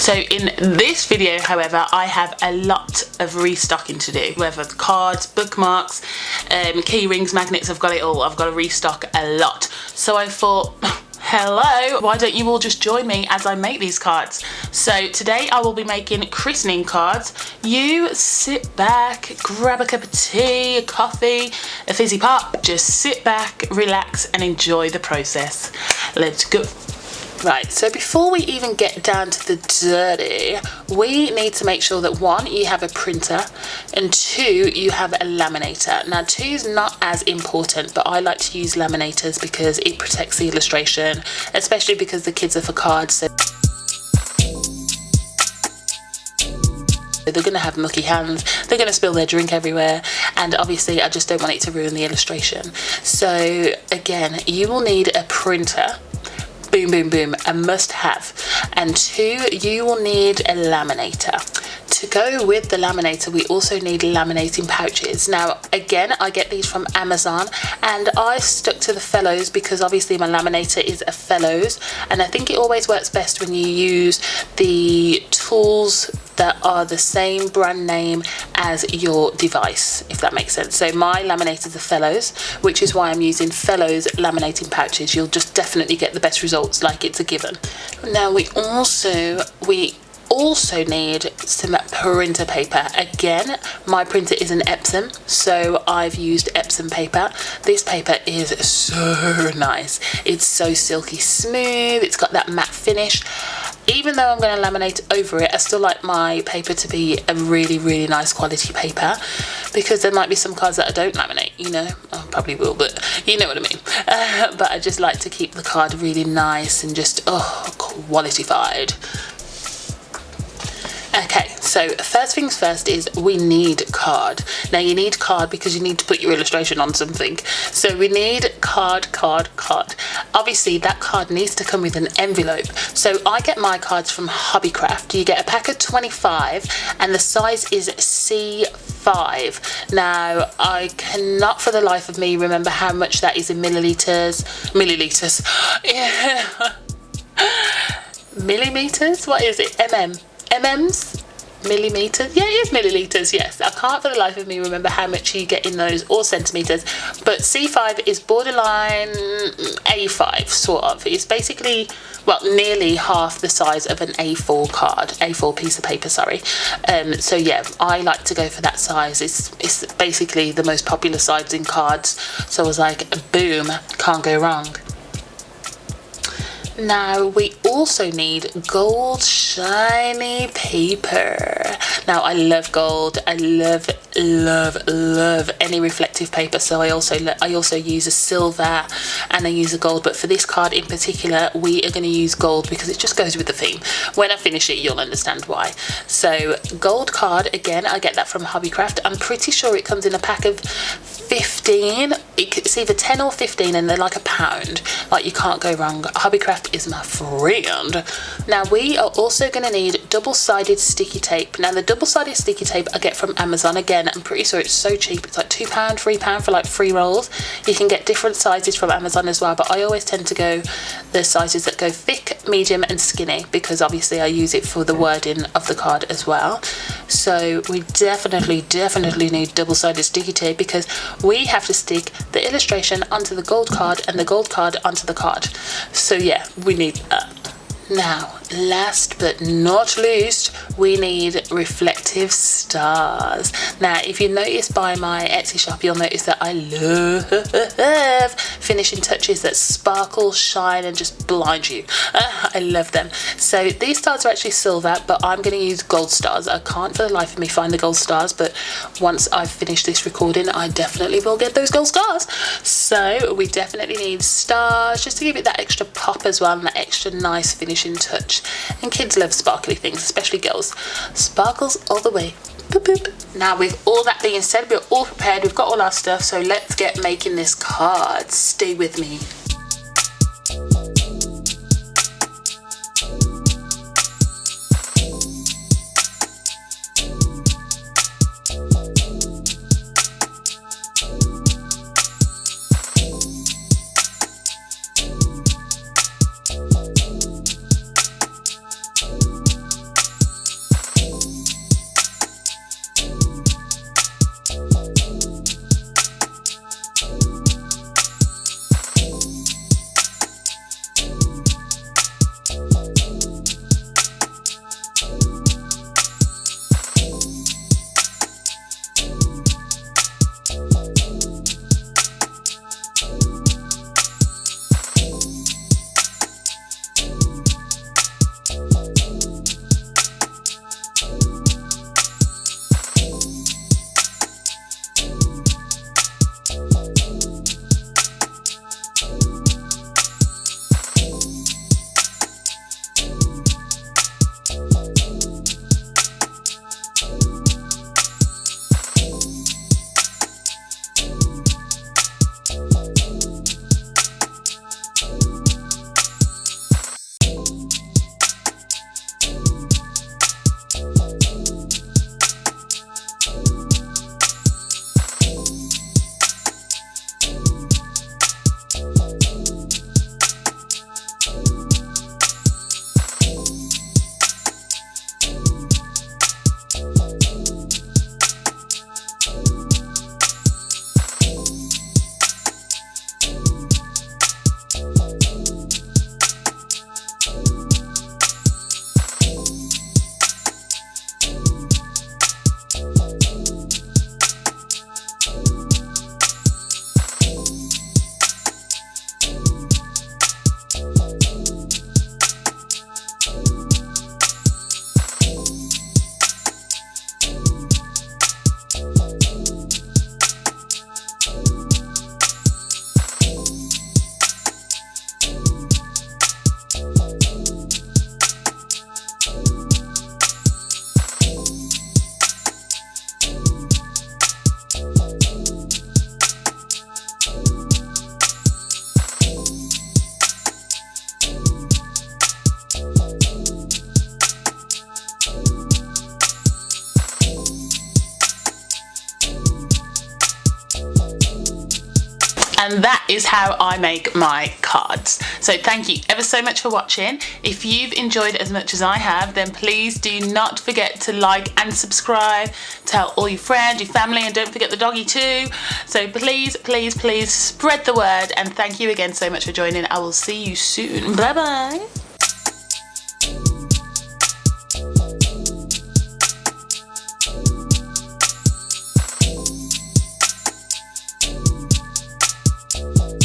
So in this video, however, I have a lot of restocking to do. Whether cards, bookmarks, key rings, magnets, I've got it all. I've got to restock a lot. So I thought, hello, why don't you all just join me as I make these cards? So today I will be making christening cards. You sit back, grab a cup of tea, a coffee, a fizzy pop, just sit back, relax and enjoy the process. Let's go. Right, so before we even get down to the dirty, we need to make sure that 1, you have a printer, and 2, you have a laminator. Now 2 is not as important, but I like to use laminators because it protects the illustration, especially because the kids are for cards. So they're going to have mucky hands, they're going to spill their drink everywhere, and obviously I just don't want it to ruin the illustration. So again, you will need a printer. Boom, boom, boom, a must have. And 2, you will need a laminator. To go with the laminator, we also need laminating pouches. Now, again, I get these from Amazon, and I stuck to the Fellows because obviously my laminator is a Fellows, and I think it always works best when you use the tools that are the same brand name as your device, if that makes sense. So my laminators are Fellows, which is why I'm using Fellows laminating pouches. You'll just definitely get the best results, like it's a given. Now we also need some printer paper. Again, my printer is an Epsom, so I've used Epsom paper. This paper is so nice. It's so silky smooth, it's got that matte finish. Even though I'm going to laminate over it, I still like my paper to be a really, really nice quality paper, because there might be some cards that I don't laminate, you know. I probably will, but you know what I mean. But I just like to keep the card really nice and just, quality-fied. Okay, so first things first is we need card. Now you need card because you need to put your illustration on something. So we need card. Obviously that card needs to come with an envelope. So I get my cards from Hobbycraft. You get a pack of 25 and the size is C5. Now I cannot for the life of me remember how much that is in milliliters. Yeah. Millimeters? What is it? MMs? Millimeters? Yeah, it is milliliters, yes. I can't for the life of me remember how much you get in those, or centimeters, but C5 is borderline A5, sort of. It's basically, well, nearly half the size of an A4 card, A4 piece of paper, sorry. So yeah, I like to go for that size. It's basically the most popular size in cards, so I was like, boom, can't go wrong. Now we also need gold shiny paper. Now I love gold. I love any reflective paper. So I also use a silver and I use a gold. But for this card in particular, we are going to use gold because it just goes with the theme. When I finish it, you'll understand why. So gold card, again, I get that from Hobbycraft. I'm pretty sure it comes in a pack of 15. It's either 10 or 15 and they're like £1. Like, you can't go wrong. Hobbycraft is my friend. Now we are also going to need double-sided sticky tape. Now the double-sided sticky tape I get from Amazon. Again, I'm pretty sure it's so cheap. It's like £2, £3 for like 3 rolls. You can get different sizes from Amazon as well, but I always tend to go the sizes that go thick, medium and skinny, because obviously I use it for the wording of the card as well. So we definitely need double-sided sticky tape because we have to stick the illustration onto the gold card and the gold card onto the card. So yeah, we need that. Now, last but not least, we need reflective stars. Now, if you notice by my Etsy shop, you'll notice that I love finishing touches that sparkle, shine, and just blind you. I love them. So these stars are actually silver, but I'm going to use gold stars. I can't for the life of me find the gold stars, but once I've finished this recording, I definitely will get those gold stars. So we definitely need stars, just to give it that extra pop as well, and that extra nice finishing touch. And kids love sparkly things, especially girls. Sparkles all the way. Boop, boop. Now with all that being said, we're all prepared, we've got all our stuff, so let's get making this card. Stay with me. And that is how I make my cards. So thank you ever so much for watching. If you've enjoyed it as much as I have, then please do not forget to like and subscribe. Tell all your friends, your family, and don't forget the doggy too. So please, please, please spread the word, and thank you again so much for joining. I will see you soon. Bye bye.